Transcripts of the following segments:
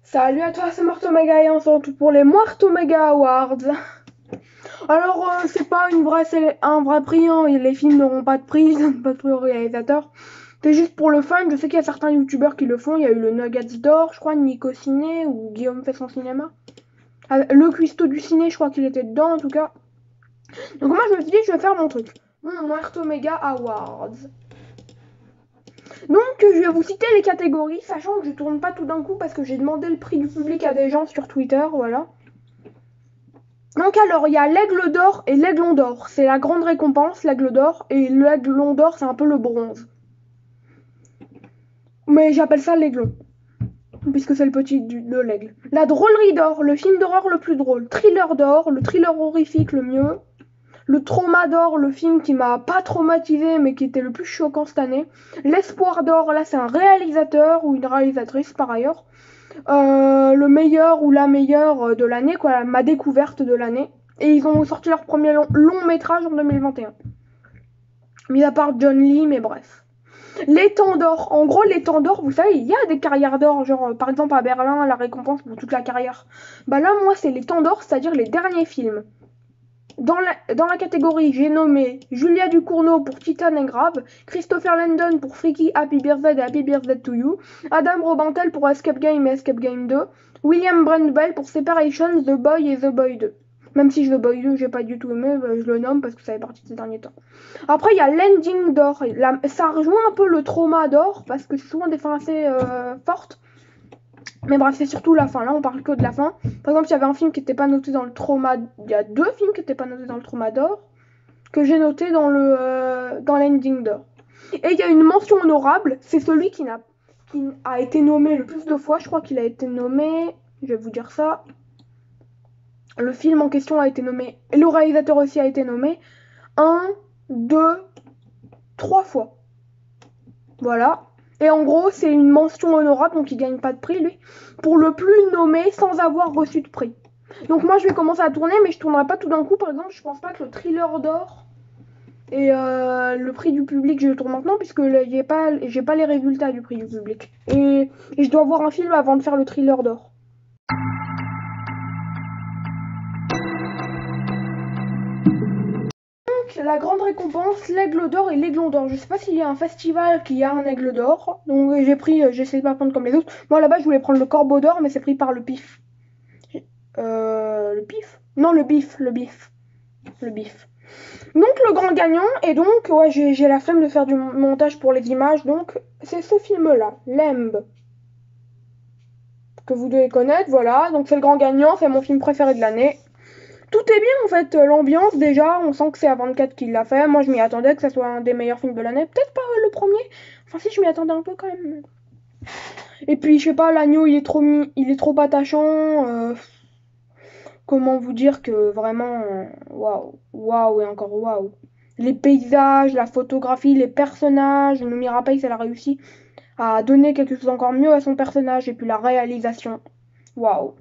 Salut à toi, c'est Martomega et on se retrouve pour les Martomega Awards. Alors, c'est pas un vrai prix, hein, et les films n'auront pas de prix, ils donnent pas de prix au réalisateur. C'est juste pour le fun, je sais qu'il y a certains youtubeurs qui le font, il y a eu le Nuggets d'or, je crois, Nico Ciné, ou Guillaume fait son cinéma. Ah, le cuistot du ciné, je crois qu'il était dedans en tout cas. Donc moi je me suis dit, je vais faire mon truc. Mon Martomega Awards. Donc je vais vous citer les catégories, sachant que je tourne pas tout d'un coup parce que j'ai demandé le prix du public à des gens sur Twitter, voilà. Donc alors, il y a l'aigle d'or et l'aiglon d'or. C'est la grande récompense, l'aigle d'or, et l'aiglon d'or, c'est un peu le bronze. Mais j'appelle ça l'aiglon, puisque c'est le petit de l'aigle. La drôlerie d'or, le film d'horreur le plus drôle. Thriller d'or, le thriller horrifique le mieux. Le trauma d'or, le film qui m'a pas traumatisé, mais qui était le plus choquant cette année. L'espoir d'or, là c'est un réalisateur ou une réalisatrice par ailleurs. Le meilleur ou la meilleure de l'année, quoi, ma découverte de l'année. Et ils ont sorti leur premier long métrage en 2021. Mis à part John Lee, mais bref. Les temps d'or. En gros, les temps d'or, vous savez, il y a des carrières d'or. Genre, par exemple, à Berlin, la récompense pour toute la carrière. Bah là, moi, c'est les temps d'or, c'est-à-dire les derniers films. Dans la catégorie, j'ai nommé Julia Ducournau pour Titan and Grave, Christopher Landon pour Freaky Happy Birthday et Happy Birthday to You, Adam Robantel pour Escape Game et Escape Game 2, William Brandbell pour Separation, The Boy et The Boy 2. Même si The Boy 2, j'ai pas du tout aimé, je le nomme parce que ça fait partie de ces derniers temps. Après, il y a l'ending d'or. Ça rejoint un peu le trauma d'or parce que c'est souvent des fins assez fortes. Mais bref, c'est surtout la fin. Là, on parle que de la fin. Par exemple, il y avait un film qui n'était pas noté dans le trauma. Il y a deux films qui n'étaient pas notés dans le trauma d'or que j'ai noté dans l'ending d'or. Et il y a une mention honorable. C'est celui qui a été nommé le plus de fois. Je crois qu'il a été nommé. Je vais vous dire ça. Le film en question a été nommé. Et le réalisateur aussi a été nommé. 1, 2, 3 fois. Voilà. Et en gros, c'est une mention honorable, donc il gagne pas de prix, lui, pour le plus nommé sans avoir reçu de prix. Donc moi, je vais commencer à tourner, mais je tournerai pas tout d'un coup. Par exemple, je pense pas que le thriller d'or et le prix du public, je le tourne maintenant, puisque j'ai pas les résultats du prix du public. Et je dois voir un film avant de faire le thriller d'or. La grande récompense, l'aigle d'or et l'aiglon d'or. Je sais pas s'il y a un festival qui a un aigle d'or, donc j'essaie de pas prendre comme les autres. Moi là-bas je voulais prendre le corbeau d'or, mais c'est pris par le pif. Le pif. Non, le bif. Donc le grand gagnant, et donc ouais, j'ai la flemme de faire du montage pour les images, donc c'est ce film-là, Lemb, que vous devez connaître, voilà. Donc c'est le grand gagnant, c'est mon film préféré de l'année. Tout est bien en fait, l'ambiance déjà, on sent que c'est A24 qui l'a fait. Moi je m'y attendais que ça soit un des meilleurs films de l'année. Peut-être pas le premier, enfin si je m'y attendais un peu quand même. Et puis je sais pas, l'agneau il est trop attachant. Comment vous dire que vraiment, waouh et encore waouh. Les paysages, la photographie, les personnages, Noomi Rapace elle a réussi à donner quelque chose encore mieux à son personnage et puis la réalisation, waouh.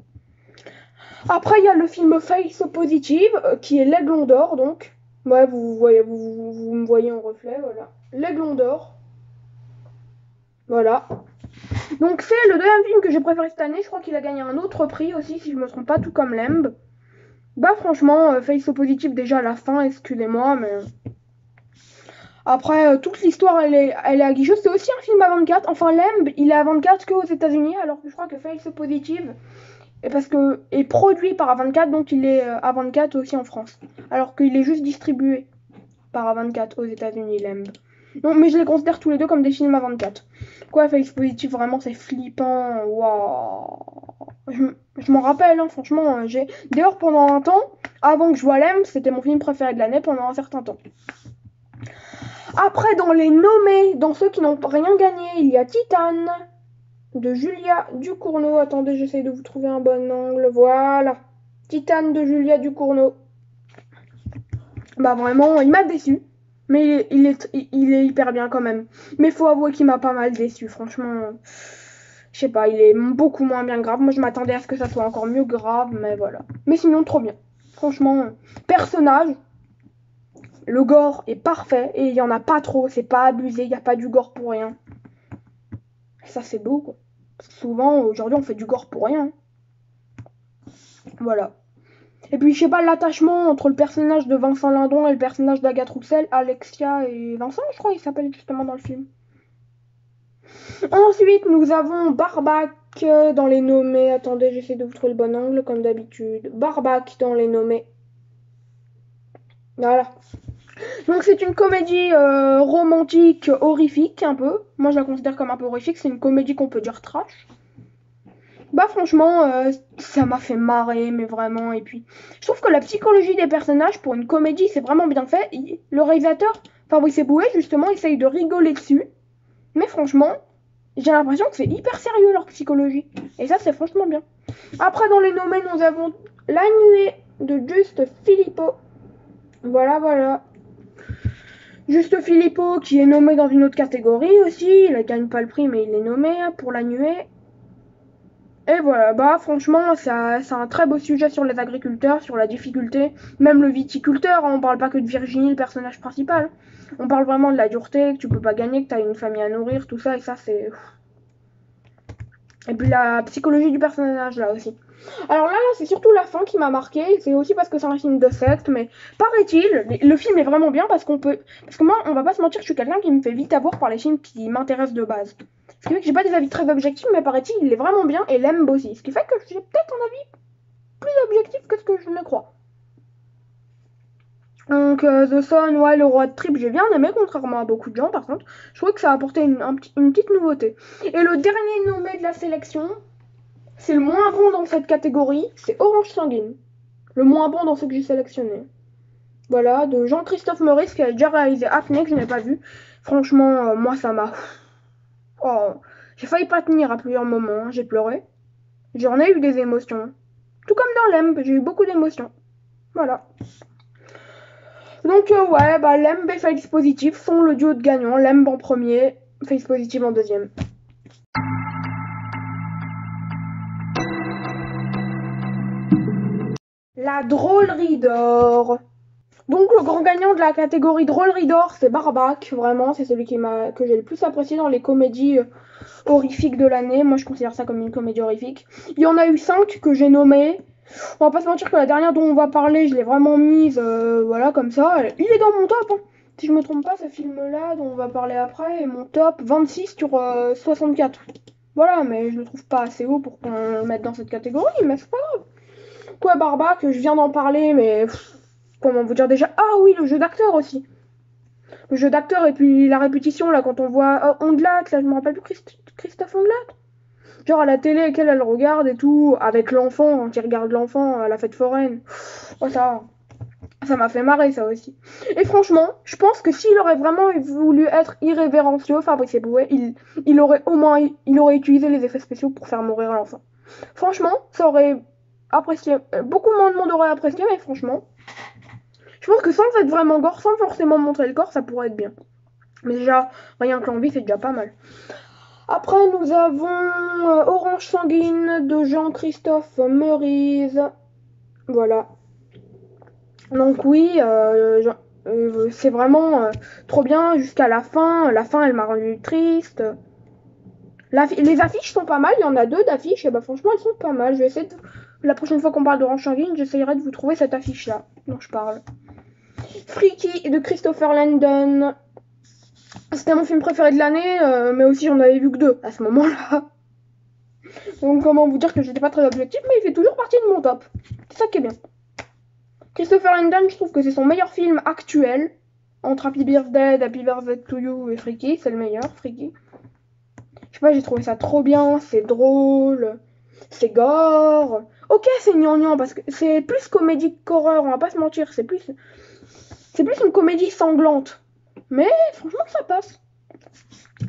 Après, il y a le film Face Positive, qui est l'aiglon d'or, donc. Ouais, vous me voyez en reflet, voilà. L'aiglon d'or. Voilà. Donc, c'est le deuxième film que j'ai préféré cette année. Je crois qu'il a gagné un autre prix aussi, si je me trompe pas, tout comme Lemb. Bah, franchement, Face Positive, déjà à la fin, excusez-moi, mais. Après, toute l'histoire, elle est à guicheux. C'est aussi un film à 24. Enfin, Lemb, il est à 24 qu'aux États-Unis, alors que je crois que Face Positive. Et parce que est produit par A24, donc il est A24 aussi en France. Alors qu'il est juste distribué par A24 aux États-Unis, Lemb. Non, mais je les considère tous les deux comme des films A24. Quoi, Face Positive, vraiment, c'est flippant. Waouh. Je m'en rappelle, hein, franchement. D'ailleurs, pendant un temps, avant que je vois Lemb, c'était mon film préféré de l'année pendant un certain temps. Après, dans les nommés, dans ceux qui n'ont rien gagné, il y a Titan, de Julia Ducournau. Attendez, j'essaye de vous trouver un bon angle. Voilà. Titane de Julia Ducournau. Bah vraiment, il m'a déçu. Mais il est hyper bien quand même. Mais faut avouer qu'il m'a pas mal déçu. Franchement, je sais pas, il est beaucoup moins bien grave. Moi, je m'attendais à ce que ça soit encore mieux grave, mais voilà. Mais sinon, trop bien. Franchement, personnage, le gore est parfait. Et il y en a pas trop, c'est pas abusé, il n'y a pas du gore pour rien. Ça, c'est beau, quoi. Parce que souvent, aujourd'hui, on fait du gore pour rien. Voilà. Et puis, je sais pas, l'attachement entre le personnage de Vincent Lindon et le personnage d'Agathe Roussel, Alexia et Vincent, je crois, il s'appelle justement dans le film. Ensuite, nous avons Barbac dans les nommés. Attendez, j'essaie de vous trouver le bon angle, comme d'habitude. Barbac dans les nommés. Voilà. Donc, c'est une comédie romantique horrifique, un peu. Moi, je la considère comme un peu horrifique. C'est une comédie qu'on peut dire trash. Bah franchement, ça m'a fait marrer, mais vraiment. Et puis, je trouve que la psychologie des personnages pour une comédie, c'est vraiment bien fait. Le réalisateur, Fabrice Eboué, justement, essaye de rigoler dessus. Mais franchement, j'ai l'impression que c'est hyper sérieux leur psychologie. Et ça, c'est franchement bien. Après, dans les nommés, nous avons La Nuée de Juste Philippot. Voilà. Juste Philippot qui est nommé dans une autre catégorie aussi. Il ne gagne pas le prix, mais il est nommé pour La Nuée. Et voilà, bah franchement, c'est un très beau sujet sur les agriculteurs, sur la difficulté. Même le viticulteur, hein, on parle pas que de Virginie, le personnage principal. On parle vraiment de la dureté, que tu peux pas gagner, que t'as une famille à nourrir, tout ça, et ça c'est... Et puis la psychologie du personnage là aussi. Alors là c'est surtout la fin qui m'a marqué. C'est aussi parce que c'est un film de secte, mais paraît-il, le film est vraiment bien parce qu'on peut... Parce que moi, on va pas se mentir, je suis quelqu'un qui me fait vite avoir par les films qui m'intéressent de base. Ce qui fait que j'ai pas des avis très objectifs, mais paraît-il, il est vraiment bien et l'aime aussi. Ce qui fait que j'ai peut-être un avis plus objectif que ce que je ne crois. Donc The Son, ouais, le Road Trip, j'ai bien aimé, contrairement à beaucoup de gens par contre. Je trouvais que ça a apporté une petite nouveauté. Et le dernier nommé de la sélection, c'est le moins bon dans cette catégorie, c'est Orange Sanguine. Le moins bon dans ceux que j'ai sélectionnés. Voilà, de Jean-Christophe Maurice qui a déjà réalisé Acné, que je n'ai pas vu. Franchement, moi ça m'a... Oh, j'ai failli pas tenir à plusieurs moments, hein. J'ai pleuré. J'en ai eu des émotions. Tout comme dans l'EMB, j'ai eu beaucoup d'émotions. Voilà. Donc ouais, bah l'EMB et Face Positive sont le duo de gagnants. L'EMB en premier, Face Positive en deuxième. La drôlerie d'or. Donc le grand gagnant de la catégorie drôlerie d'or, c'est Barbac. Vraiment, c'est celui que j'ai le plus apprécié dans les comédies horrifiques de l'année. Moi, je considère ça comme une comédie horrifique. Il y en a eu 5 que j'ai nommées. On va pas se mentir que la dernière dont on va parler, je l'ai vraiment mise, voilà, comme ça. Il est dans mon top, hein. Si je me trompe pas, ce film-là, dont on va parler après, est mon top 26 sur 64. Voilà, mais je le trouve pas assez haut pour qu'on le mette dans cette catégorie, mais c'est pas grave. Quoi, Barba, que je viens d'en parler, mais... comment vous dire déjà? Ah oui, le jeu d'acteur aussi. Le jeu d'acteur et puis la répétition, là, quand on voit Ondelat, là, je me rappelle plus Christophe Ondelat. Genre à la télé, elle regarde et tout, avec l'enfant, quand il regarde l'enfant à la fête foraine. Oh, ça m'a fait marrer, ça aussi. Et franchement, je pense que s'il aurait vraiment voulu être irrévérencieux, Fabrice Eboué, il aurait utilisé les effets spéciaux pour faire mourir l'enfant. Franchement, ça aurait apprécié, beaucoup moins de monde aurait apprécié, mais franchement, je pense que sans être vraiment gore, sans forcément montrer le corps, ça pourrait être bien. Mais déjà, rien que l'envie, c'est déjà pas mal. Après, nous avons Orange Sanguine de Jean-Christophe Meurize. Voilà. Donc oui, c'est vraiment trop bien jusqu'à la fin. La fin, elle m'a rendu triste. Les affiches sont pas mal. Il y en a 2 d'affiches. Et bah franchement, elles sont pas mal. Je vais essayer la prochaine fois qu'on parle d'Orange Sanguine, j'essayerai de vous trouver cette affiche-là dont je parle. Freaky de Christopher Landon. C'était mon film préféré de l'année, mais aussi j'en avais vu que 2 à ce moment-là. Donc comment vous dire que j'étais pas très objectif, mais il fait toujours partie de mon top. C'est ça qui est bien. Christopher Landon, je trouve que c'est son meilleur film actuel. Entre Happy Birthday to You et Freaky, c'est le meilleur, Freaky. Je sais pas, j'ai trouvé ça trop bien, c'est drôle, c'est gore. Ok, c'est gnangnan parce que c'est plus comédie qu'horreur, on va pas se mentir, c'est plus une comédie sanglante. Mais franchement, ça passe.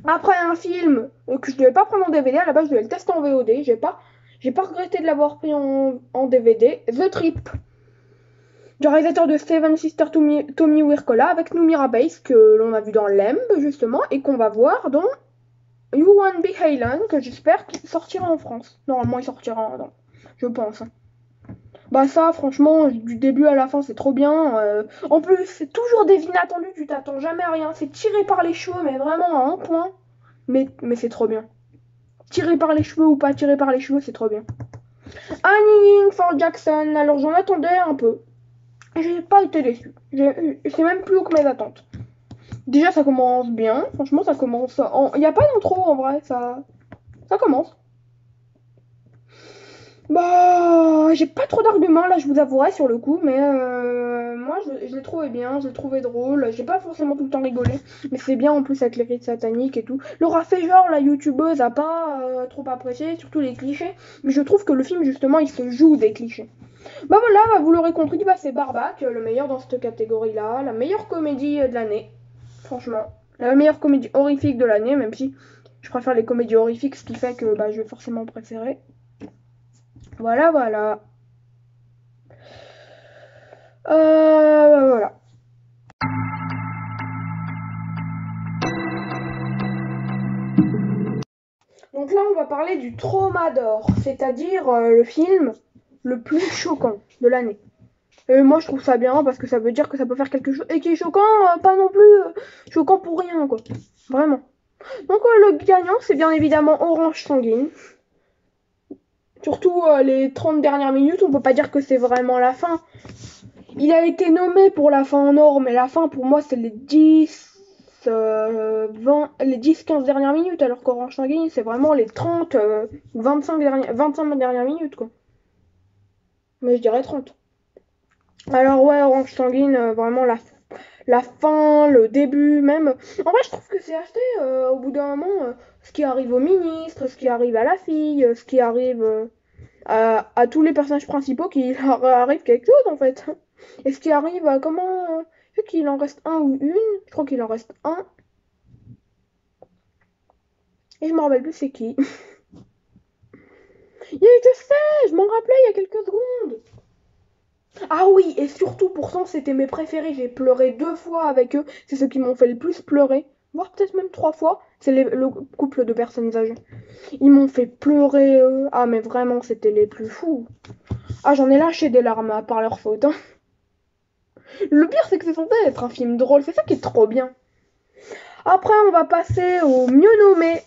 Après un film que je devais pas prendre en DVD, à la base je devais le tester en VOD, j'ai pas regretté de l'avoir pris en DVD, The Trip, du réalisateur de Seven Sisters Tommy Wirkola, avec Noomi Rapace, que l'on a vu dans Lemb justement, et qu'on va voir dans You Won't Be Halen, que j'espère qu'il sortira en France. Normalement il sortira, je pense. Bah ça, franchement, du début à la fin, c'est trop bien. En plus, c'est toujours des inattendus, tu t'attends jamais à rien. C'est tiré par les cheveux, mais vraiment à un point. Mais c'est trop bien. tiré par les cheveux ou pas tiré par les cheveux, c'est trop bien. Annie for Jackson, alors j'en attendais un peu. J'ai pas été déçue. C'est même plus haut que mes attentes. Déjà, ça commence bien. Franchement, ça commence. Il n'y a pas d'intro en vrai, ça commence. Bah, j'ai pas trop d'arguments là, je vous avouerai sur le coup, mais moi je l'ai trouvé bien, je l'ai trouvé drôle. J'ai pas forcément tout le temps rigolé, mais c'est bien en plus avec les rites sataniques et tout. Laura fait genre, la youtubeuse, a pas trop apprécié, surtout les clichés, mais je trouve que le film justement il se joue des clichés. Bah voilà, bah, vous l'aurez compris, bah, c'est Barbac, le meilleur dans cette catégorie-là, la meilleure comédie de l'année, franchement. La meilleure comédie horrifique de l'année, même si je préfère les comédies horrifiques, ce qui fait que bah, je vais forcément préférer. Voilà, voilà. Voilà. Donc là, on va parler du trauma d'or, c'est-à-dire le film le plus choquant de l'année. Et moi, je trouve ça bien parce que ça veut dire que ça peut faire quelque chose et qui est choquant, pas non plus choquant pour rien, quoi. Vraiment. Donc le gagnant, c'est bien évidemment Orange Sanguine. Surtout les 30 dernières minutes, on peut pas dire que c'est vraiment la fin. Il a été nommé pour la fin en or, mais la fin pour moi c'est les 10-15 dernières minutes, alors qu'Orange Sanguine c'est vraiment les 30 ou 25 dernières minutes, quoi. Mais je dirais 30. Alors ouais, Orange Sanguine, vraiment la fin, le début même. En vrai, je trouve que c'est acheté au bout d'un moment. Ce qui arrive au ministre, ce qui arrive à la fille, ce qui arrive à tous les personnages principaux, qu'il leur arrive quelque chose en fait. Et ce qui arrive à comment. Je sais qu'il en reste un ou une. Je crois qu'il en reste un. Et je me rappelle plus c'est qui. Je sais, je m'en rappelais il y a quelques secondes. Ah oui, et surtout, pourtant, c'était mes préférés. J'ai pleuré 2 fois avec eux. C'est ceux qui m'ont fait le plus pleurer. Voire peut-être même 3 fois. C'est le couple de personnes âgées. Ils m'ont fait pleurer, eux. Ah, mais vraiment, c'était les plus fous. Ah, j'en ai lâché des larmes par leur faute. Hein. Le pire, c'est que c'est censé être un film drôle. C'est ça qui est trop bien. Après, on va passer au mieux nommé.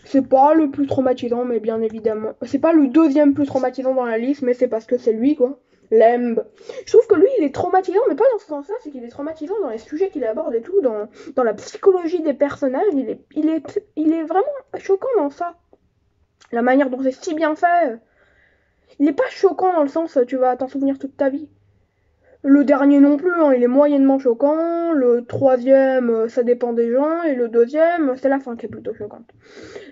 C'est pas le plus traumatisant, mais bien évidemment. C'est pas le deuxième plus traumatisant dans la liste, mais c'est parce que c'est lui, quoi. Lemb. Je trouve que lui, il est traumatisant, mais pas dans ce sens-là, c'est qu'il est traumatisant dans les sujets qu'il aborde et tout, dans la psychologie des personnages. Il est vraiment choquant dans ça. La manière dont c'est si bien fait. Il est pas choquant dans le sens, tu vas t'en souvenir toute ta vie. Le dernier non plus, hein, il est moyennement choquant. Le troisième, ça dépend des gens. Et le deuxième, c'est la fin qui est plutôt choquante.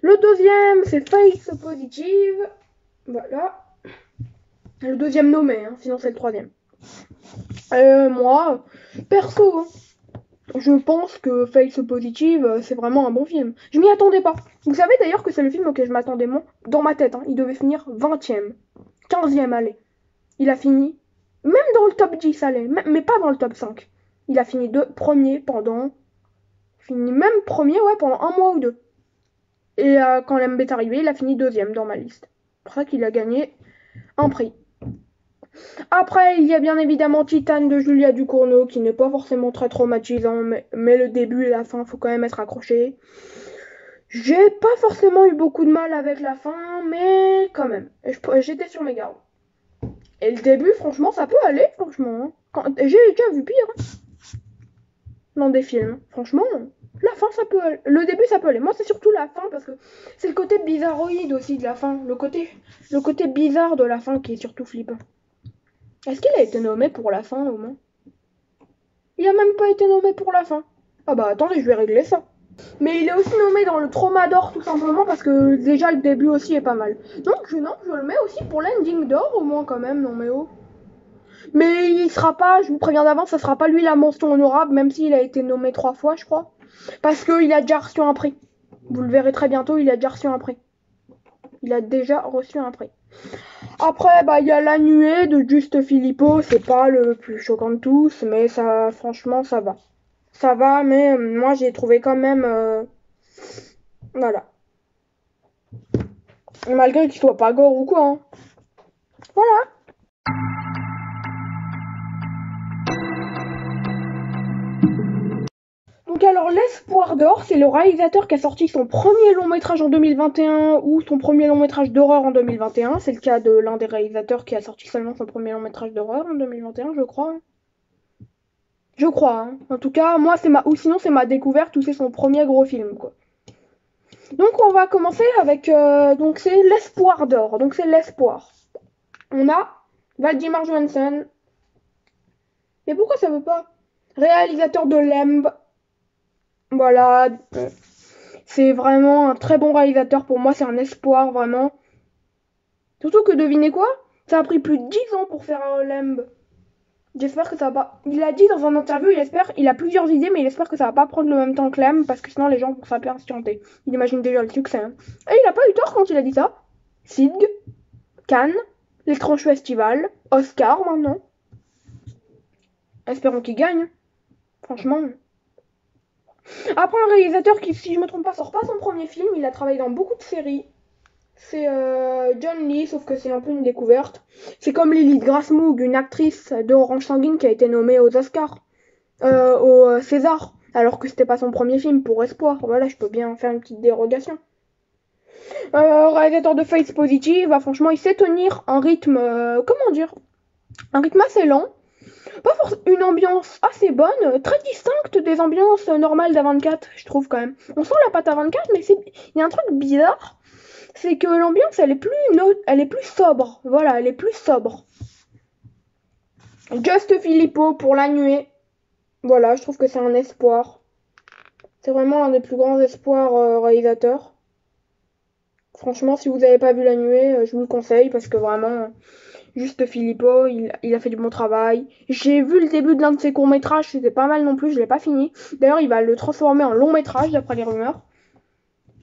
Le deuxième, c'est Face Positive. Voilà. Le deuxième nommé, hein, sinon c'est le troisième. Moi, perso, hein, je pense que Face Positive, c'est vraiment un bon film. Je m'y attendais pas. Vous savez d'ailleurs que c'est le film auquel je m'attendais moins. Dans ma tête, hein, il devait finir 20ème. 15ème, allez. Il a fini, même dans le top 10, allez, mais pas dans le top 5. Il a fini premier pendant... Fini même premier, ouais, pendant 1 mois ou 2. Et quand l'MB est arrivé, il a fini deuxième dans ma liste. C'est pour ça qu'il a gagné un prix. Après, il y a bien évidemment Titane de Julia Ducournau, qui n'est pas forcément très traumatisant, mais le début et la fin, faut quand même être accroché. J'ai pas forcément eu beaucoup de mal avec la fin, mais quand même, j'étais sur mes gardes. Et le début, franchement, ça peut aller, franchement. J'ai déjà vu pire hein, dans des films. Franchement, la fin, ça peut aller. Le début, ça peut aller. Moi, c'est surtout la fin, parce que c'est le côté bizarroïde aussi de la fin. Le côté bizarre de la fin qui est surtout flippant. Est-ce qu'il a été nommé pour la fin, au moins? Il a même pas été nommé pour la fin. Ah bah attendez, je vais régler ça. Mais il est aussi nommé dans le trauma d'or tout simplement parce que déjà le début aussi est pas mal. Donc non, je le mets aussi pour l'ending d'or au moins quand même, non mais oh. Mais il sera pas, je vous préviens d'avance, ça sera pas lui la mention honorable, même s'il a été nommé 3 fois, je crois. Parce qu'il a déjà reçu un prix. Vous le verrez très bientôt, il a déjà reçu un prix. Il a déjà reçu un prix. Après, bah, il y a La Nuée de Juste Filippo. C'est pas le plus choquant de tous, mais ça, franchement, ça va. Ça va, mais moi, j'ai trouvé quand même... voilà. Malgré qu'il soit pas gore ou quoi. Hein. Voilà. Donc alors, l'Espoir d'Or, c'est le réalisateur qui a sorti son premier long métrage en 2021 ou son premier long métrage d'horreur en 2021. C'est le cas de l'un des réalisateurs qui a sorti seulement son premier long métrage d'horreur en 2021, je crois. Je crois, hein. En tout cas, moi, ou sinon, c'est ma découverte ou c'est son premier gros film, quoi. Donc, on va commencer avec, donc c'est l'Espoir d'Or. Donc, c'est l'espoir. On a Valdimar Johansson. Mais pourquoi ça veut pas? Réalisateur de Lemb. Voilà. C'est vraiment un très bon réalisateur. Pour moi, c'est un espoir, vraiment. Surtout que, devinez quoi? Ça a pris plus de 10 ans pour faire un Lemb. J'espère que ça va pas. Il a dit dans un interview, il a plusieurs idées, mais il espère que ça va pas prendre le même temps que Lemb, parce que sinon les gens vont s'impatienter. Il imagine déjà le succès. Hein. Et il a pas eu tort quand il a dit ça. SIG, Cannes, l'étrange festival, Oscar maintenant. Espérons qu'il gagne. Franchement. Après, un réalisateur qui, si je me trompe pas, sort pas son premier film, il a travaillé dans beaucoup de séries. C'est John Lee, sauf que c'est un peu une découverte. C'est comme Lilith Grasmoog, une actrice de Orange Sanguine qui a été nommée aux Oscars, au César, alors que c'était pas son premier film, pour espoir. Voilà, je peux bien faire une petite dérogation. Réalisateur de Face Positive, bah, franchement, il sait tenir un rythme, comment dire, un rythme assez lent. Pas forcément une ambiance assez bonne, très distincte des ambiances normales d'A24, je trouve quand même. On sent la patte A24, mais il y a un truc bizarre. C'est que l'ambiance, elle est plus sobre. Voilà, elle est plus sobre. Just Filippo pour La Nuée. Voilà, je trouve que c'est un espoir. C'est vraiment l'un des plus grands espoirs réalisateurs. Franchement, si vous n'avez pas vu La Nuée, je vous le conseille parce que vraiment, Just Filippo, il a fait du bon travail. J'ai vu le début de l'un de ses courts-métrages, c'était pas mal non plus, je l'ai pas fini. D'ailleurs, il va le transformer en long-métrage d'après les rumeurs.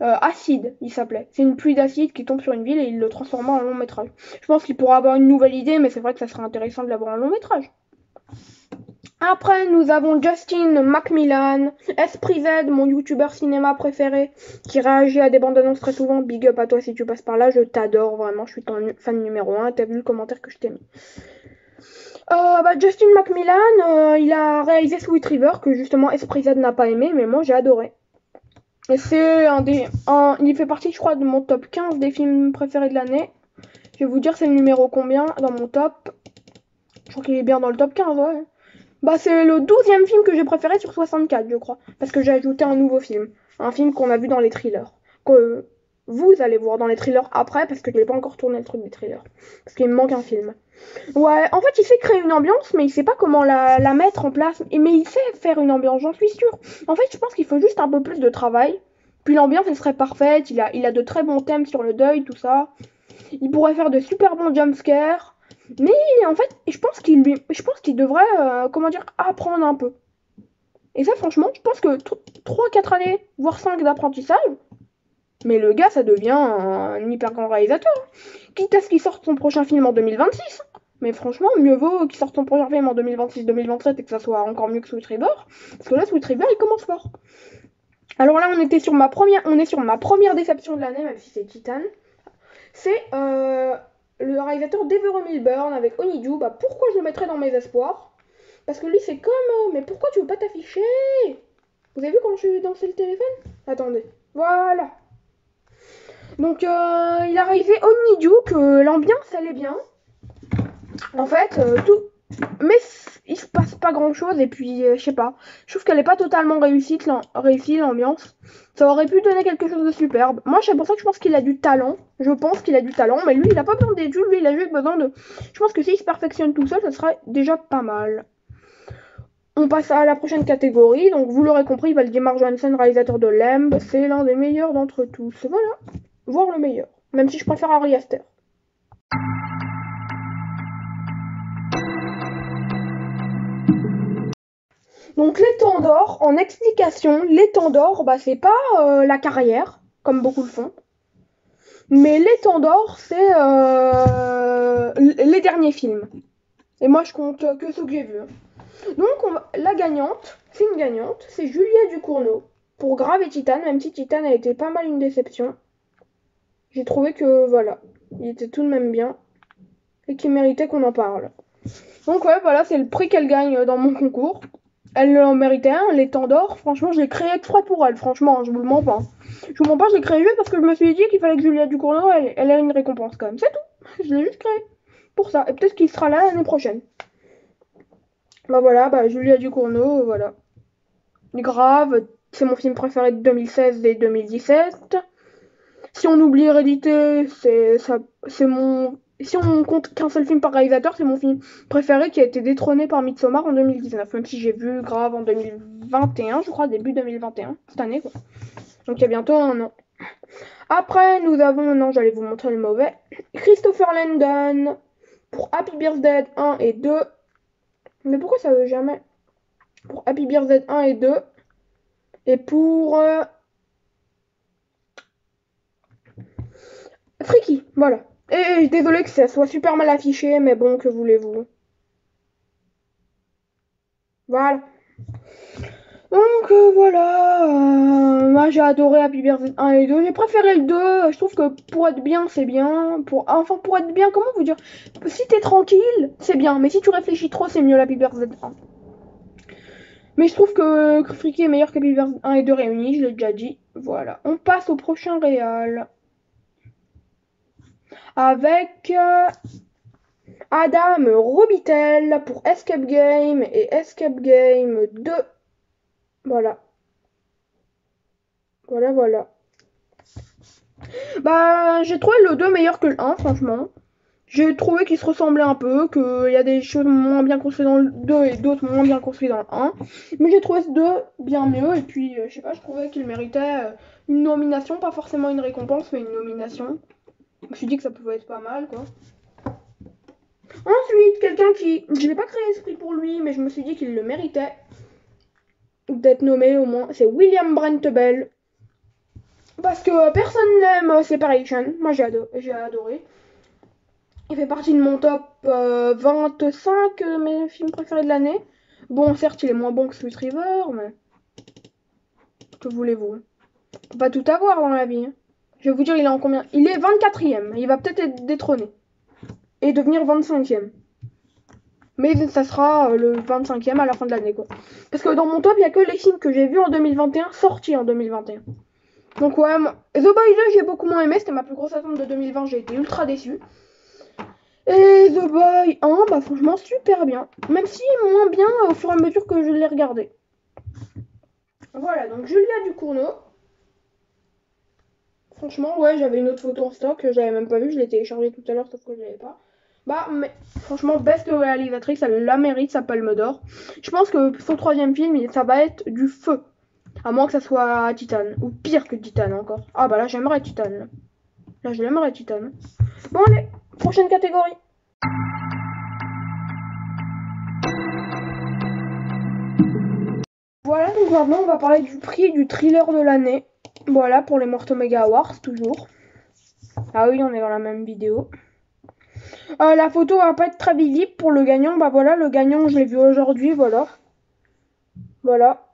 Acide, il s'appelait. C'est une pluie d'acide qui tombe sur une ville et il le transforme en long métrage. Je pense qu'il pourra avoir une nouvelle idée, mais c'est vrai que ça serait intéressant de l'avoir en long métrage. Après, nous avons Justin Macmillan, Esprit Z, mon youtubeur cinéma préféré, qui réagit à des bandes annonces très souvent. Big up à toi si tu passes par là, je t'adore vraiment, je suis ton fan numéro 1. T'as vu le commentaire que je t'ai mis. Justin Macmillan, il a réalisé Sweet River, que justement Esprit Z n'a pas aimé, mais moi j'ai adoré. Et c'est il fait partie, je crois, de mon top 15 des films préférés de l'année. Je vais vous dire c'est le numéro combien dans mon top. Je crois qu'il est bien dans le top 15, ouais. Bah c'est le 12e film que j'ai préféré sur 64, je crois. Parce que j'ai ajouté un nouveau film. Un film qu'on a vu dans les thrillers. Que vous allez voir dans les thrillers après, parce que je n'ai pas encore tourné le truc des thrillers. Parce qu'il me manque un film. Ouais, en fait, il sait créer une ambiance, mais il sait pas comment la mettre en place. Mais il sait faire une ambiance, j'en suis sûre. En fait, je pense qu'il faut juste un peu plus de travail. Puis l'ambiance, elle serait parfaite. Il a de très bons thèmes sur le deuil, tout ça. Il pourrait faire de super bons jumpscares. Mais en fait, je pense qu'il devrait, comment dire, apprendre un peu. Et ça, franchement, je pense que 3-4 années, voire 5 d'apprentissage, mais le gars, ça devient un hyper grand réalisateur. Quitte à ce qu'il sorte son prochain film en 2026. Mais franchement, mieux vaut qu'il sorte son prochain film en 2026-2027 et que ça soit encore mieux que Sweet River. Parce que là, Sweet River, il commence fort. Alors là, on est sur ma première déception de l'année, même si c'est Titan. C'est le réalisateur Devereux Milburn avec Honeydew. Bah, pourquoi je le mettrais dans mes espoirs? Parce que lui, c'est comme... mais pourquoi tu veux pas t'afficher? Vous avez vu comment je suis dansé le téléphone? Attendez. Voilà. Donc, il a réalisé Honeydew, que l'ambiance, elle est bien. En fait, tout... Mais il se passe pas grand-chose, et puis, je sais pas. Je trouve qu'elle est pas totalement réussie, l'ambiance. Ça aurait pu donner quelque chose de superbe. Moi, c'est pour ça que je pense qu'il a du talent. Je pense qu'il a du talent, mais lui, il a pas besoin d'études, lui, il a juste besoin de... Je pense que s'il se perfectionne tout seul, ça serait déjà pas mal. On passe à la prochaine catégorie. Donc, vous l'aurez compris, Valdimar Johansson, réalisateur de Lemb, c'est l'un des meilleurs d'entre tous. Voilà. Voire le meilleur. Même si je préfère Ari Aster. Donc, les temps d'or, en explication, les temps d'or, bah, c'est pas la carrière, comme beaucoup le font. Mais les temps d'or, c'est les derniers films. Et moi, je compte que ceux que j'ai vus. Donc, la gagnante, c'est une gagnante, c'est Juliette Ducournau. Pour Grave et Titan, même si Titan a été pas mal une déception. J'ai trouvé que, voilà, il était tout de même bien. Et qu'il méritait qu'on en parle. Donc ouais, voilà, c'est le prix qu'elle gagne dans mon concours. Elle en méritait un, les temps d'or. Franchement, je l'ai créé exprès pour elle. Franchement, je vous le mens pas. Je vous mens pas, je l'ai créé juste parce que je me suis dit qu'il fallait que Julia Ducournau, elle ait une récompense quand même. C'est tout. Je l'ai juste créé pour ça. Et peut-être qu'il sera là l'année prochaine. Bah voilà, bah Julia Ducournau, voilà. Grave, c'est mon film préféré de 2016 et 2017. Si on oublie Hérédité, c'est mon. Si on compte qu'un seul film par réalisateur, c'est mon film préféré qui a été détrôné par Midsommar en 2019. Même si j'ai vu Grave en 2021, je crois, début 2021, cette année quoi. Donc il y a bientôt un an. Après, nous avons, non, j'allais vous montrer le mauvais, Christopher Landon pour Happy Birthday 1 et 2. Mais pourquoi ça veut jamais? Pour Happy Birthday 1 et 2. Et pour Freaky, voilà. Et désolé que ça soit super mal affiché, mais bon, que voulez-vous? Voilà. Donc voilà, moi j'ai adoré Happy Birthday 1 et 2. J'ai préféré le 2, je trouve que pour être bien, c'est bien. Enfin, pour être bien, comment vous dire? Si t'es tranquille, c'est bien, mais si tu réfléchis trop, c'est mieux l'Happy Birthday 1. Mais je trouve que Freaky est meilleur qu'Happy Birthday 1 et 2 réunis, je l'ai déjà dit. Voilà, on passe au prochain réal. Avec Adam Robitel pour Escape Game et Escape Game 2. Voilà. Voilà, voilà. Bah, j'ai trouvé le 2 meilleur que le 1, franchement. J'ai trouvé qu'ils se ressemblaient un peu, qu'il y a des choses moins bien construites dans le 2 et d'autres moins bien construites dans le 1. Mais j'ai trouvé ce 2 bien mieux, et puis, je sais pas, je trouvais qu'il méritait une nomination, pas forcément une récompense, mais une nomination. Je me suis dit que ça pouvait être pas mal, quoi. Ensuite, quelqu'un qui... Je n'ai pas créé ce prix pour lui, mais je me suis dit qu'il le méritait d'être nommé au moins. C'est William Brentebel. Parce que personne n'aime Separation. Moi, j'ai adoré. Il fait partie de mon top 25 de mes films préférés de l'année. Bon, certes, il est moins bon que Sweet River, mais... Que voulez-vous? Faut pas tout avoir dans la vie. Hein. Je vais vous dire, il est en combien? Il est 24e. Il va peut-être être détrôné. Et devenir 25e. Mais ça sera le 25e à la fin de l'année, quoi. Parce que dans mon top, il n'y a que les films que j'ai vus en 2021, sortis en 2021. Donc ouais, The Boys 2, j'ai beaucoup moins aimé. C'était ma plus grosse attente de 2020. J'ai été ultra déçue. Et The Boy 1, bah franchement super bien. Même si moins bien au fur et à mesure que je l'ai regardé. Voilà, donc Julia Ducournau. Franchement, ouais, j'avais une autre photo en stock que j'avais même pas vue. Je l'ai téléchargée tout à l'heure, sauf que je l'avais pas. Bah, mais franchement, best réalisatrice, elle la mérite, sa palme d'or. Je pense que son troisième film, ça va être du feu. À moins que ça soit Titan. Ou pire que Titan encore. Ah bah là, j'aimerais Titan. Là, je l'aimerais Titan. Bon, allez, prochaine catégorie. Voilà, donc maintenant on va parler du prix du thriller de l'année. Voilà, pour les Morto Mega Awards, toujours. Ah oui, on est dans la même vidéo. La photo va pas être très visible pour le gagnant. Bah voilà, le gagnant, je l'ai vu aujourd'hui, voilà. Voilà.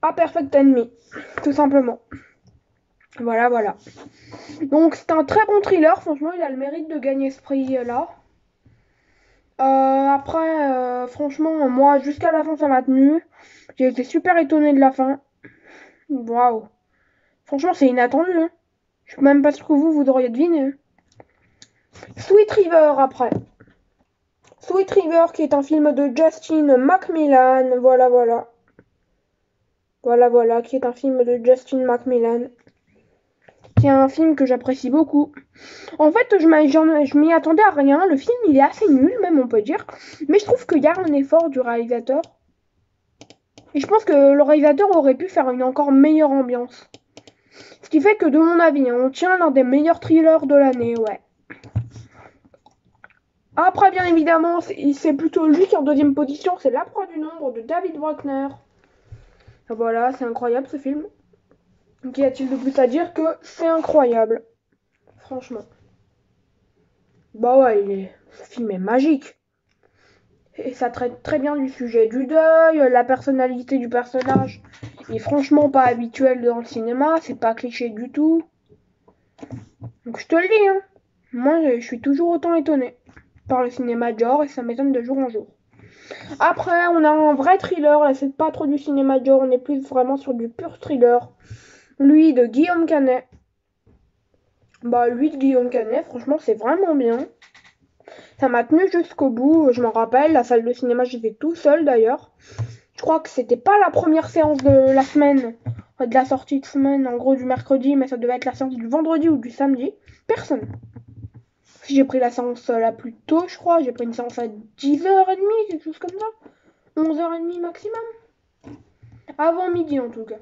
A Perfect Enemy, tout simplement. Voilà, voilà. Donc c'est un très bon thriller, franchement, il a le mérite de gagner ce prix-là. Après, franchement, moi, jusqu'à la fin, ça m'a tenu. J'ai été super étonnée de la fin. Waouh. Franchement, c'est inattendu. Hein. Je suis même pas sûr que vous auriez deviné. Hein. Sweet River, après. Sweet River, qui est un film de Justin Macmillan. Voilà, voilà. Voilà, voilà, qui est un film de Justin Macmillan. Qui est un film que j'apprécie beaucoup. En fait, je m'y attendais à rien. Le film, il est assez nul, même, on peut dire. Mais je trouve qu'il y a un effort du réalisateur. Et je pense que le réalisateur aurait pu faire une encore meilleure ambiance. Ce qui fait que, de mon avis, on tient l'un des meilleurs thrillers de l'année, ouais. Après, bien évidemment, c'est plutôt lui qui est en deuxième position. C'est La Proie du Nombre de David Bruckner. Voilà, c'est incroyable ce film. Qu'y a-t-il de plus à dire que c'est incroyable. Franchement. Bah ouais, ce film est magique. Et ça traite très bien du sujet du deuil, la personnalité du personnage est franchement pas habituelle dans le cinéma, c'est pas cliché du tout. Donc je te le dis, hein. Moi je suis toujours autant étonnée par le cinéma de genre et ça m'étonne de jour en jour. Après, on a un vrai thriller. Là, c'est pas trop du cinéma d'horreur, on est plus vraiment sur du pur thriller. Lui de Guillaume Canet. Bah, lui de Guillaume Canet, franchement, c'est vraiment bien. Ça m'a tenu jusqu'au bout, je m'en rappelle. La salle de cinéma, j'y vais tout seul d'ailleurs. Je crois que c'était pas la première séance de la semaine, de la sortie de semaine, en gros du mercredi, mais ça devait être la séance du vendredi ou du samedi. Personne. J'ai pris la séance la plus tôt, je crois. J'ai pris une séance à 10h30, quelque chose comme ça. 11h30 maximum. Avant midi en tout cas.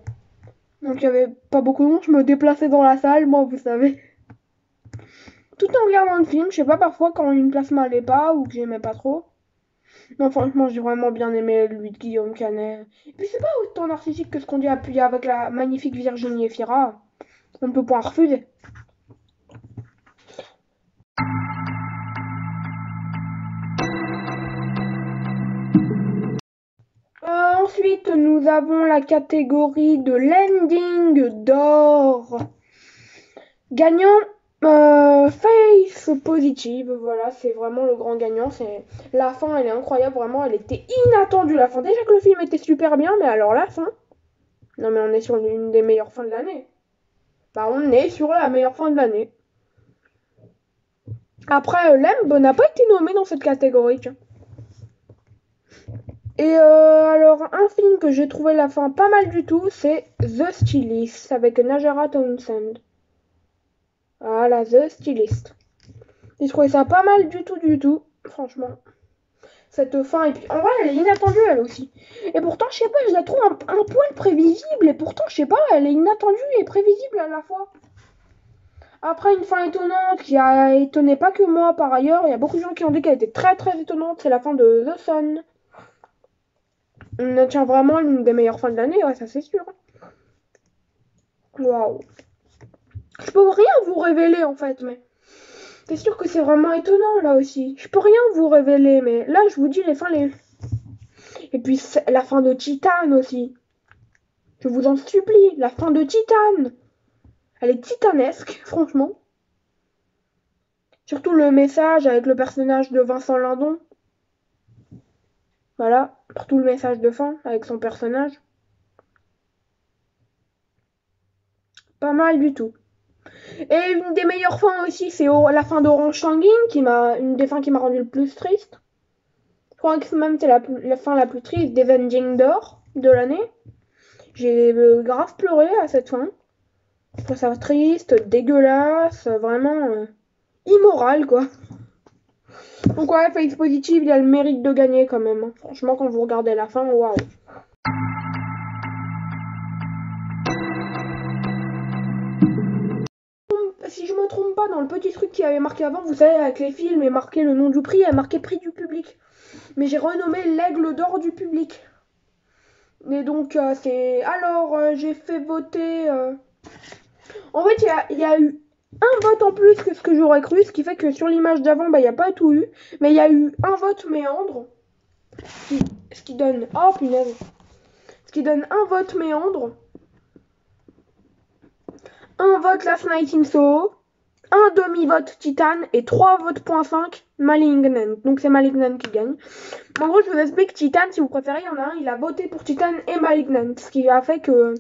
Donc il n'y avait pas beaucoup de monde, je me déplaçais dans la salle, moi vous savez. Tout en regardant le film, je sais pas parfois quand une place m'allait pas ou que j'aimais pas trop. Non franchement j'ai vraiment bien aimé lui de Guillaume Canet. Et puis c'est pas autant narcissique que ce qu'on dit appuyé avec la magnifique Virginie Efira. On ne peut point refuser. Ensuite, nous avons la catégorie de l'ending d'or. Gagnant, Face Positive. Voilà, c'est vraiment le grand gagnant. C'est la fin, elle est incroyable. Vraiment, elle était inattendue la fin. Déjà que le film était super bien, mais alors la fin. Non, mais on est sur une des meilleures fins de l'année. Bah, on est sur la meilleure fin de l'année. Après, Lemb n'a pas été nommé dans cette catégorie. Tiens. Et alors, un film que j'ai trouvé la fin pas mal du tout, c'est The Stylist avec Najara Townsend. Voilà, The Stylist. J'ai trouvé ça pas mal du tout, franchement. Cette fin, et puis en vrai, elle est inattendue elle aussi. Et pourtant, je sais pas, je la trouve un poil prévisible, et pourtant, je sais pas, elle est inattendue et prévisible à la fois. Après, une fin étonnante qui a étonné pas que moi par ailleurs, il y a beaucoup de gens qui ont dit qu'elle était très très étonnante, c'est la fin de The Sun. On tient vraiment l'une des meilleures fins de l'année, ouais, ça c'est sûr. Waouh. Je peux rien vous révéler en fait, mais c'est sûr que c'est vraiment étonnant là aussi. Je peux rien vous révéler, mais là je vous dis les fins les. Et puis la fin de Titan aussi. Je vous en supplie, la fin de Titan. Elle est titanesque, franchement. Surtout le message avec le personnage de Vincent Lindon. Voilà, pour tout le message de fin avec son personnage. Pas mal du tout. Et une des meilleures fins aussi, c'est la fin d'Orange Sanguine, une des fins qui m'a rendu le plus triste. Je crois que même c'est la fin la plus triste d'Avenging Door de l'année. J'ai grave pleuré à cette fin. Je trouve ça triste, dégueulasse, vraiment immoral quoi. Donc ouais, Face Positive, il a le mérite de gagner quand même. Hein. Franchement, quand vous regardez la fin, waouh. Si je me trompe pas, dans le petit truc qui avait marqué avant, vous savez, avec les films et marqué le nom du prix, il y a marqué prix du public. Mais j'ai renommé l'aigle d'or du public. Et donc, c'est. Alors, j'ai fait voter. En fait, il y a eu un vote en plus que ce que j'aurais cru, ce qui fait que sur l'image d'avant, bah, il n'y a pas tout eu. Mais il y a eu un vote méandre. Ce qui donne. Oh punaise! Ce qui donne un vote méandre. Un vote Last Night in Soho. Un demi-vote Titan et 3 votes .5 Malignant. Donc c'est Malignant qui gagne. En gros, je vous explique Titan, si vous préférez, il y en a un, il a voté pour Titan et Malignant. Ce qui a fait que.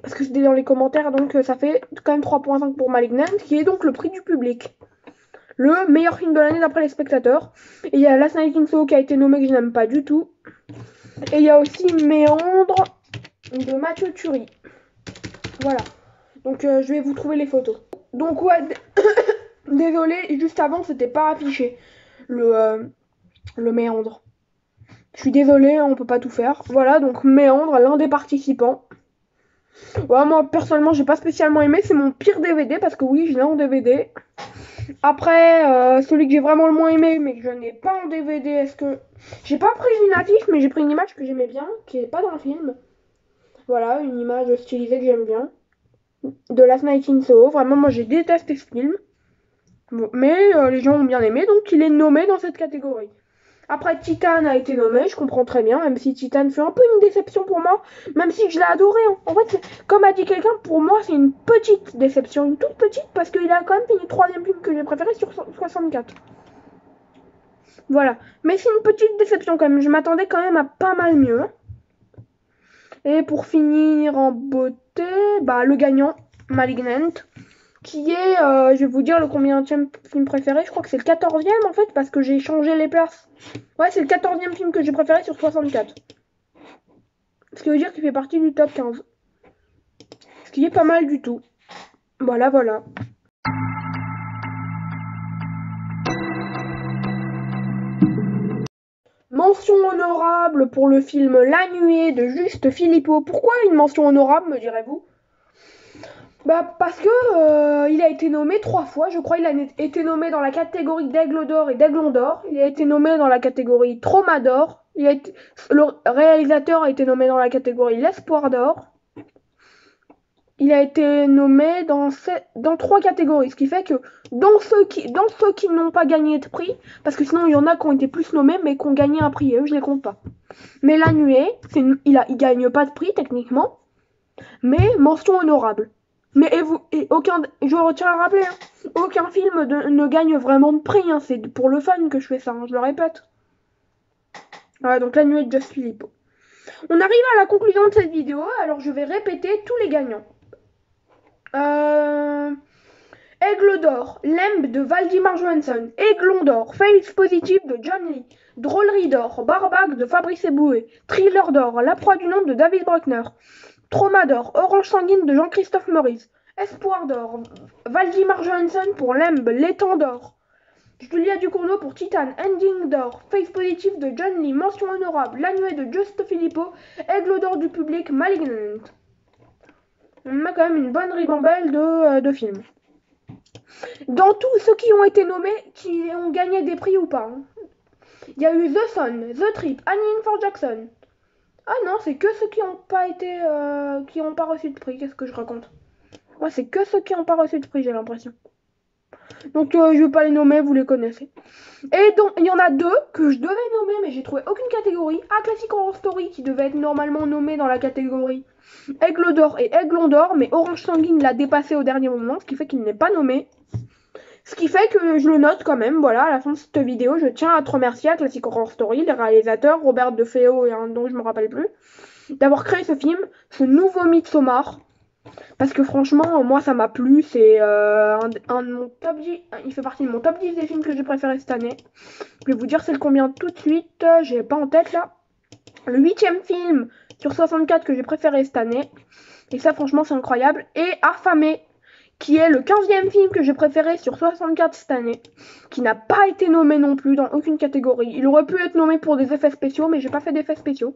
Parce que c'était dans les commentaires, donc ça fait quand même 3.5 pour Malignant, qui est donc le prix du public. Le meilleur film de l'année d'après les spectateurs. Et il y a Last Night in Soho qui a été nommé, que je n'aime pas du tout. Et il y a aussi Méandre de Mathieu Turi. Voilà. Donc je vais vous trouver les photos. Donc ouais, désolé, juste avant c'était pas affiché le méandre. Je suis désolée, on peut pas tout faire. Voilà, donc méandre, l'un des participants. Ouais, moi personnellement j'ai pas spécialement aimé, c'est mon pire DVD parce que oui, je l'ai en DVD. Après, celui que j'ai vraiment le moins aimé, mais que je n'ai pas en DVD, est-ce que. J'ai pas pris une affiche, mais j'ai pris une image que j'aimais bien, qui est pas dans le film. Voilà, une image stylisée que j'aime bien. De Last Night in Soho. Vraiment, moi j'ai détesté ce film. Bon, mais les gens ont bien aimé, donc il est nommé dans cette catégorie. Après, Titan a été nommé, je comprends très bien, même si Titan fait un peu une déception pour moi, même si je l'ai adoré. Hein. En fait, comme a dit quelqu'un, pour moi c'est une petite déception, une toute petite, parce qu'il a quand même fini le 3e film que j'ai préféré sur 64. Voilà. Mais c'est une petite déception quand même. Je m'attendais quand même à pas mal mieux. Et pour finir en beauté, bah, le gagnant, Malignant, qui est, je vais vous dire le combienième film préféré. Je crois que c'est le 14e en fait, parce que j'ai changé les places. Ouais, c'est le 14e film que j'ai préféré sur 64. Ce qui veut dire qu'il fait partie du top 15. Ce qui est pas mal du tout. Voilà, voilà. Mention honorable pour le film La Nuée de Juste Philippot. Pourquoi une mention honorable, me direz-vous? Bah parce que il a été nommé 3 fois, je crois. Il a été nommé dans la catégorie d'Aigle d'Or et d'Aiglon d'Or. Il a été nommé dans la catégorie Trauma d'Or. Le réalisateur a été nommé dans la catégorie L'Espoir d'Or. Il a été nommé dans 3 catégories, ce qui fait que dans ceux qui n'ont pas gagné de prix, parce que sinon il y en a qui ont été plus nommés mais qui ont gagné un prix, et eux je les compte pas. Mais La Nuée, il gagne pas de prix techniquement, mais mention honorable. Mais je retiens à rappeler, hein, aucun film ne gagne vraiment de prix, hein, c'est pour le fun que je fais ça, hein, je le répète. Voilà, donc La Nuée de Just Philippot. On arrive à la conclusion de cette vidéo, alors je vais répéter tous les gagnants. Aigle d'or, Lembe de Valdimar Johansson, Aiglon d'or, Face Positive de John Lee, Drôlerie d'or, Barbac de Fabrice Eboué, Thriller d'or, La proie du nombre de David Bruckner, Trauma d'or, Orange sanguine de Jean-Christophe Maurice, Espoir d'or, Valdimar Johansson pour Lembe, L'étang d'or, Julia Ducournau pour Titan, Ending d'or, Face Positive de John Lee, mention honorable, La Nuée de Just Philippot, Aigle d'or du public, Malignant. On a quand même une bonne ribambelle de films. Dans tous ceux qui ont été nommés, qui ont gagné des prix ou pas. Hein. Il y a eu The Sun, The Trip, Annie for Jackson. Ah non, c'est que ceux qui n'ont pas été, qui n'ont pas reçu de prix. Qu'est-ce que je raconte? Ouais, c'est que ceux qui n'ont pas reçu de prix, j'ai l'impression. Donc je vais pas les nommer, vous les connaissez. Et donc il y en a 2 que je devais nommer, mais j'ai trouvé aucune catégorie. A Classic Horror Story qui devait être normalement nommé dans la catégorie Aigle d'or et Aiglon d'or, mais Orange Sanguine l'a dépassé au dernier moment, ce qui fait qu'il n'est pas nommé. Ce qui fait que je le note quand même, voilà, à la fin de cette vidéo, je tiens à te remercier à Classic Horror Story, les réalisateurs, Robert De Feo et un dont je me rappelle plus, d'avoir créé ce film, ce nouveau Midsommar. Parce que franchement, moi ça m'a plu, c'est un de mon top 10, il fait partie de mon top 10 des films que j'ai préféré cette année. Je vais vous dire c'est le combien tout de suite, j'ai pas en tête là. Le 8e film sur 64 que j'ai préféré cette année. Et ça franchement c'est incroyable. Et Affamé, qui est le 15e film que j'ai préféré sur 64 cette année, qui n'a pas été nommé non plus dans aucune catégorie. Il aurait pu être nommé pour des effets spéciaux, mais j'ai pas fait d'effets spéciaux.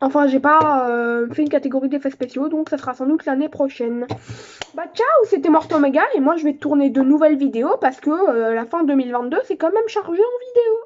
Enfin, j'ai pas fait une catégorie d'effets spéciaux, donc ça sera sans doute l'année prochaine. Bah ciao, c'était Morte Omega, et moi je vais tourner de nouvelles vidéos, parce que la fin 2022, c'est quand même chargé en vidéos.